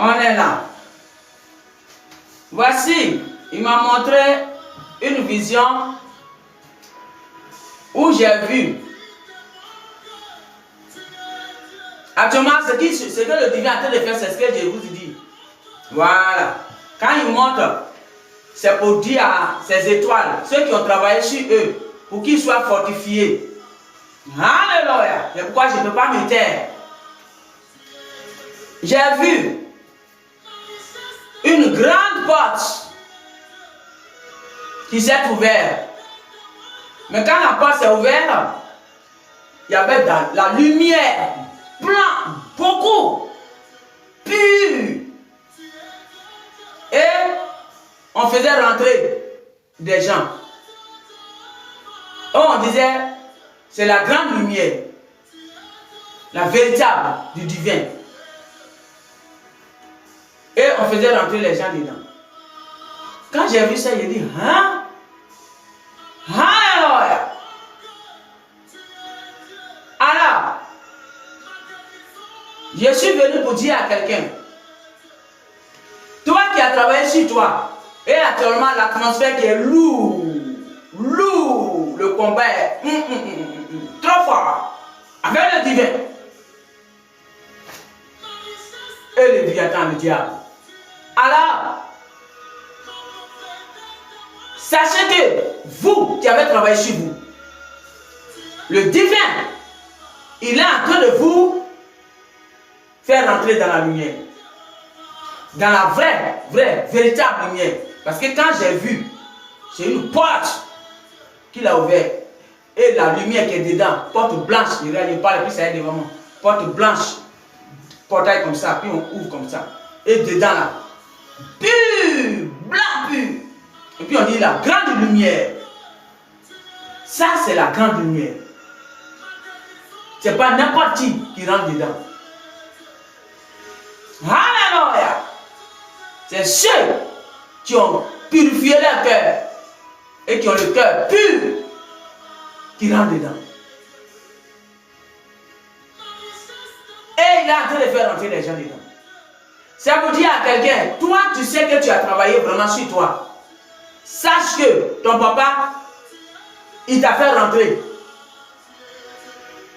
On est là. Voici, il m'a montré une vision où j'ai vu. Actuellement, ce que le divin est en train de faire, c'est ce que je vous dis. Voilà. Quand il montre, c'est pour dire à ces étoiles, ceux qui ont travaillé sur eux, pour qu'ils soient fortifiés. Alléluia. C'est pourquoi je ne peux pas me taire. J'ai vu une grande porte qui s'est ouverte. Mais quand la porte s'est ouverte, il y avait la lumière, plein, beaucoup, pure. Et on faisait rentrer des gens. On disait, c'est la grande lumière, la véritable du divin. Et on faisait rentrer les gens dedans. Quand j'ai vu ça, j'ai dit, hein? Alléluia! Alors, je suis venu pour dire à quelqu'un, toi qui as travaillé sur toi, et actuellement l'atmosphère qui est lourde, le combat est trop fort, avec le divin. Et le Léviathan, le diable. Alors, sachez que vous qui avez travaillé sur vous, le divin, il est en train de vous faire rentrer dans la lumière. Dans la vraie, véritable lumière. Parce que quand j'ai vu, c'est une porte qu'il a ouverte. Et la lumière qui est dedans, porte blanche, il parle, puis ça est devant moi. Porte blanche, portail comme ça, puis on ouvre comme ça. Et dedans là, pur, blanc pur. Et puis on dit la grande lumière. Ça c'est la grande lumière. C'est pas n'importe qui rentre dedans. Alléluia. C'est ceux qui ont purifié leur cœur et qui ont le cœur pur qui rentrent dedans. Et il est en train de faire rentrer les gens dedans. Ça veut dire à quelqu'un, toi tu sais que tu as travaillé vraiment sur toi. Sache que ton papa, il t'a fait rentrer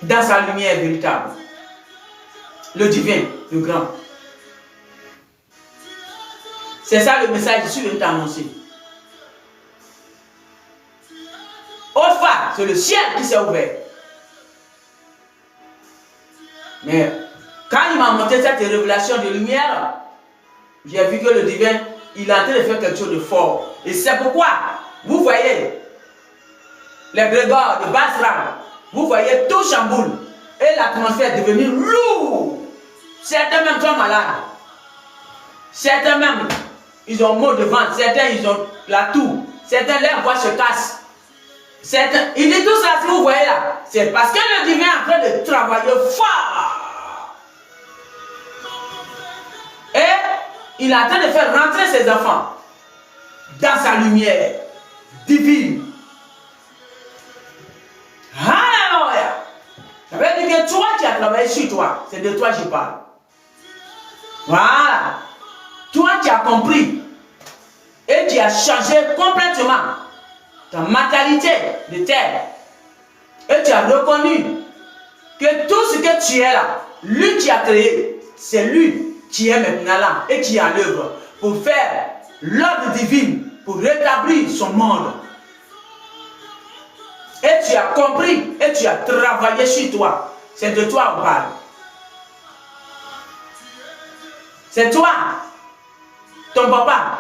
dans sa lumière véritable. Le divin, le grand. C'est ça le message que je suis venu t'annoncer. Enfin, c'est le ciel qui s'est ouvert. Mais quand il m'a montré cette révélation de lumière, j'ai vu que le divin, il est en train de faire quelque chose de fort. Et c'est pourquoi, vous voyez, les Grégores de Basra, vous voyez tout chamboule. Et l'atmosphère est devenue lourde. Certains même sont malades. Certains même, ils ont maux de ventre. Certains, ils ont la toux. Certains, leurs voix se cassent. Certains, il dit tout ça, si vous voyez là, c'est parce que le divin est en train de travailler fort. Et il est en train de faire rentrer ses enfants dans sa lumière divine. Alléluia. Ça veut dire que toi qui as travaillé sur toi, c'est de toi que je parle. Voilà. Toi qui as compris et qui as changé complètement ta mentalité de terre. Et tu as reconnu que tout ce que tu es là, lui qui a créé, c'est lui qui est maintenant là et qui est à l'œuvre pour faire l'ordre divin, pour rétablir son monde. Et tu as compris et tu as travaillé sur toi. C'est de toi on parle. C'est toi, ton papa,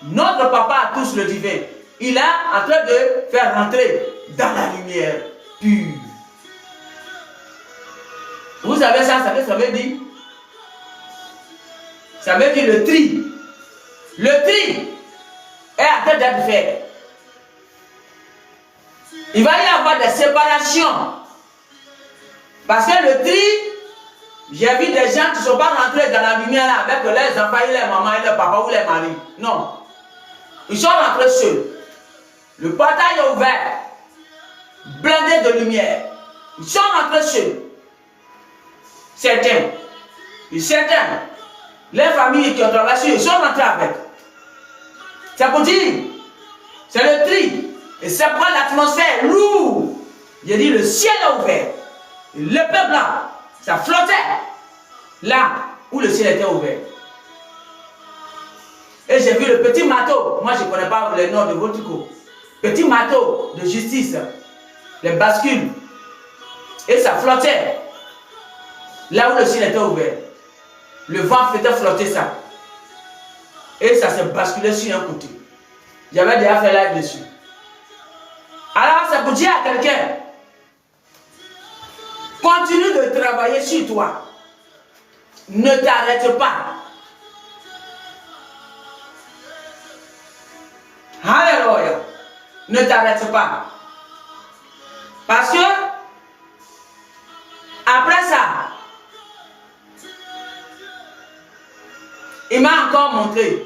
notre papa à tous le divin. Il est en train de faire rentrer dans la lumière pure. Vous savez ça, ça veut dire? Ça veut dire le tri. Le tri est en train d'être fait. Il va y avoir des séparations. Parce que le tri, j'ai vu des gens qui ne sont pas rentrés dans la lumière là, avec leurs enfants, et leurs mamans, et leurs papas ou leurs maris. Non. Ils sont rentrés seuls. Le portail est ouvert, blindé de lumière. Ils sont rentrés seuls. Certains. Et certains, Les familles qui ont travaillé sur eux sont rentrées avec. C'est pour dire, c'est le tri. Et c'est pourquoi l'atmosphère est lourde. J'ai dit, le ciel est ouvert. Et le peuple là, ça flottait. Là où le ciel était ouvert. Et j'ai vu le petit marteau. Moi, je ne connais pas le nom de votre coup. Petit marteau de justice. Les bascules. Et ça flottait. Là où le ciel était ouvert. Le vent faisait flotter ça. Et ça s'est basculé sur un côté. J'avais déjà fait live dessus. Alors, c'est pour dire à quelqu'un, continue de travailler sur toi. Ne t'arrête pas. Alléluia. Ne t'arrête pas. Parce que, après ça, il m'a encore montré,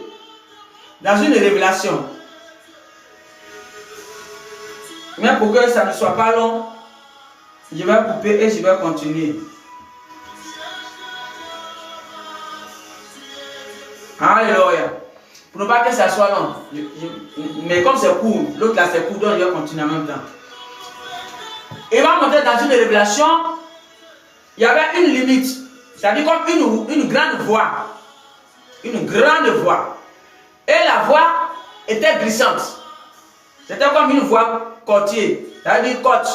dans une révélation, mais pour que ça ne soit pas long, je vais couper et je vais continuer. Alléluia. Pour ne pas que ça soit long. Mais comme c'est court, l'autre là c'est court, donc je vais continuer en même temps. Il m'a montré dans une révélation, il y avait une limite. C'est-à-dire comme une grande voie. Une grande voie. Et la voie était glissante. C'était comme une voie côtier. C'est-à-dire côte.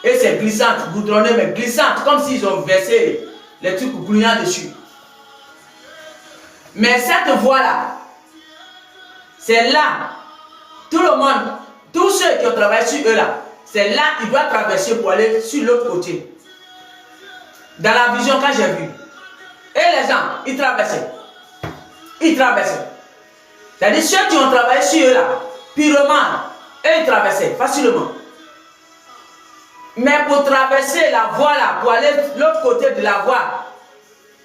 Et c'est glissante, goudronnée, mais glissante, comme s'ils ont versé les trucs gluants dessus. Mais cette voie-là, c'est là, tout le monde, tous ceux qui ont travaillé sur eux là, c'est là qu'ils doivent traverser pour aller sur l'autre côté. Dans la vision quand j'ai vu. Et les gens, ils traversaient. Ils traversaient. C'est-à-dire ceux qui ont travaillé sur eux là, purement, eux ils traversaient facilement. Mais pour traverser la voie là, pour aller de l'autre côté de la voie,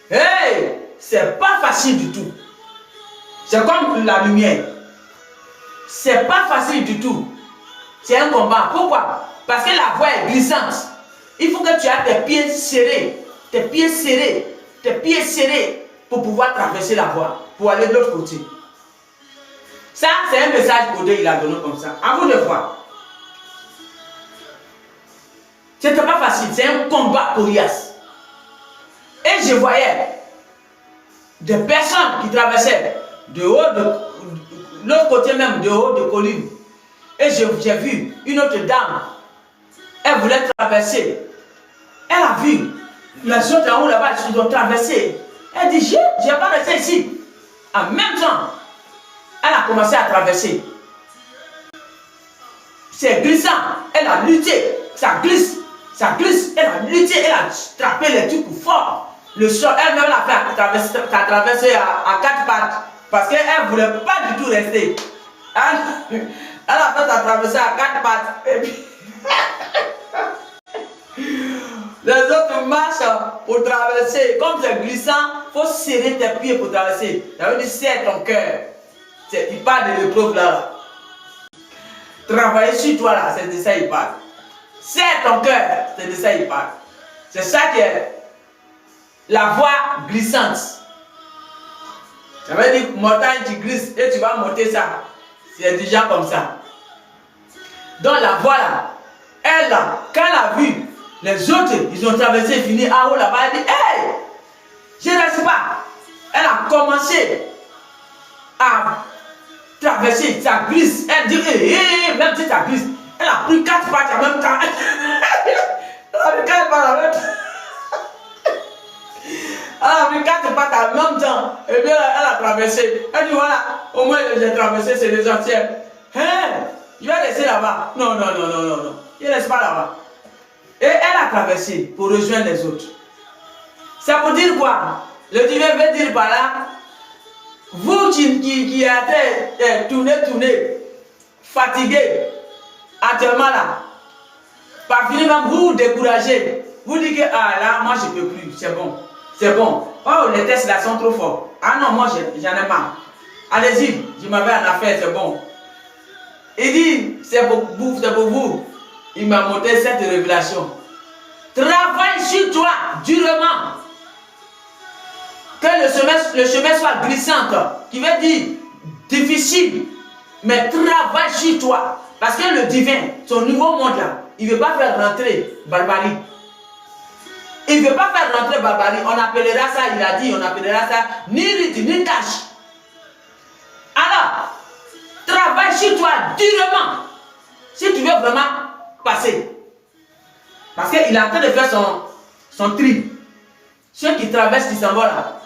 hey, c'est pas facile du tout. C'est comme la lumière. C'est pas facile du tout. C'est un combat. Pourquoi? Parce que la voie est glissante. Il faut que tu aies tes pieds serrés. Tes pieds serrés. Tes pieds serrés pour pouvoir traverser la voie. Pour aller de l'autre côté. Ça, c'est un message que Dieu a donné comme ça. À vous de voir. C'était pas facile. C'est un combat coriace. Et je voyais des personnes qui traversaient de haut de l'autre côté même, de haut de colline. Et j'ai vu une autre dame. Elle voulait traverser. Elle a vu les autres en haut là-bas, ils ont traversé. Elle dit, je n'ai pas resté ici. En même temps, elle a commencé à traverser. C'est glissant. Elle a lutté. Ça glisse. Ça glisse. Elle a lutté. Elle a trappé les trucs forts. Le sol, elle-même l'a fait traverser à quatre pattes. Parce qu'elle ne voulait pas du tout rester. Elle a fait traverser à quatre pattes. Et puis, les autres marchent pour traverser. Comme c'est glissant, il faut serrer tes pieds pour traverser. Ça veut dire serre ton cœur. Il parle de l'épreuve là. Travailler sur toi là, c'est de ça il parle. Serre ton cœur, c'est de ça il parle. C'est ça qui est la voie glissante. Ça veut dire montagne qui glisse et tu vas monter ça. C'est déjà comme ça. Donc la voie là, elle là, quand elle a vu les autres, ils ont traversé, fini en haut là-bas, elle dit, hey, je ne reste pas. Elle a commencé à traverser, ça glisse. Elle dit, hey, même si ça glisse, elle a pris quatre pattes en même temps. Elle a pris quatre pattes en même temps. Elle a pris quatre pattes en même temps. Et bien, elle a traversé. Elle dit, voilà, au moins j'ai traversé, c'est l'essentiel. Hein? Je vais rester là-bas. Non, non, non, non, non, non. Je ne reste pas là-bas. Et elle a traversé pour rejoindre les autres. Ça veut dire quoi? Le divin veut dire par là, vous qui êtes tourné, fatigué, actuellement là, par finir même vous découragez, vous dites que ah là, moi je ne peux plus, c'est bon, c'est bon. Oh, les tests là sont trop forts. Ah non, moi j'en ai marre. Allez-y, je m'avais en affaire, c'est bon. Il dit, c'est pour vous. Il m'a montré cette révélation. Travaille sur toi durement. Que le chemin soit glissant, qui veut dire difficile, mais travaille sur toi. Parce que le divin, son nouveau monde là, il ne veut pas faire rentrer barbarie. Il ne veut pas faire rentrer barbarie. On appellera ça, il a dit, on appellera ça ni rite, ni tâche. Alors, travaille sur toi durement. Si tu veux vraiment passer. Parce qu'il est en train de faire son tri. Ceux qui traversent, qui s'en vont là,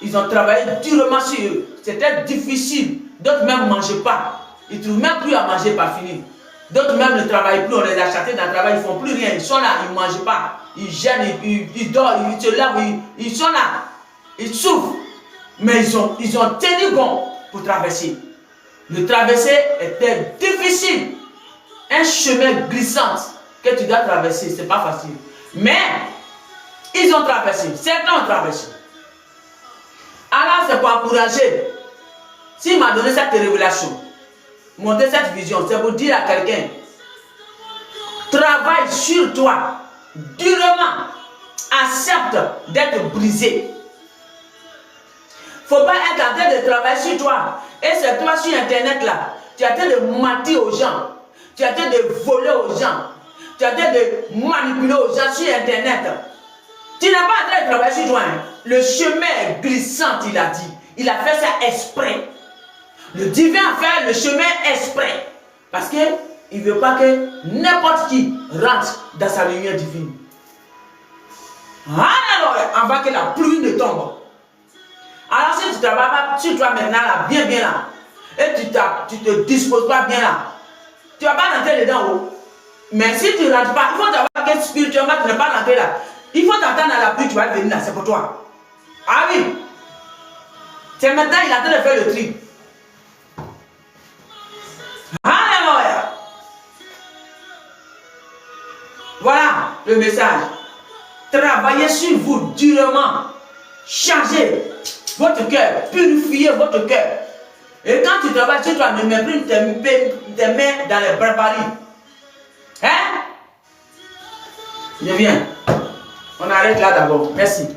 ils ont travaillé durement sur eux. C'était difficile. D'autres même ne mangeaient pas. Ils ne trouvent même plus à manger par fini. D'autres même ne travaillent plus. On les a achetés dans le travail. Ils ne font plus rien. Ils sont là. Ils ne mangent pas. Ils gênent. Ils dorment. Ils se lavent. Ils sont là. Ils souffrent. Mais ils ont tenu bon pour traverser. Le traverser était difficile. Un chemin glissant que tu dois traverser. Ce n'est pas facile. Mais ils ont traversé. Certains ont traversé. Alors c'est pour encourager. S'il m'a donné cette révélation, montrer cette vision, c'est pour dire à quelqu'un, travaille sur toi, durement, accepte d'être brisé. Il ne faut pas être en train de travailler sur toi. Et c'est toi sur internet là, tu es en train de mentir aux gens, tu es en train de voler aux gens, tu es en train de manipuler aux gens sur internet. Tu n'as pas en train de travailler sur toi. Hein. Le chemin est glissant, il a dit. Il a fait ça exprès. Le divin a fait le chemin exprès. Parce qu'il ne veut pas que n'importe qui rentre dans sa lumière divine. Alors, avant que la pluie ne tombe. Alors, si tu travailles pas sur toi maintenant, là, bien là, et tu ne te disposes pas bien là, tu ne vas pas rentrer dedans haut. Mais si tu ne rentres pas, il faut savoir que spirituellement, tu n'es pas rentré là. Il faut t'entendre à la pluie, tu vas venir là, c'est pour toi. Ah oui. C'est maintenant, il est en train de faire le tri. Alléluia. Voilà le message. Travaillez sur vous durement. Changez votre cœur. Purifiez votre cœur. Et quand tu travailles sur toi, ne mets plus tes mains dans les barbaries. Hein? Je viens. On arrête là d'abord. Merci.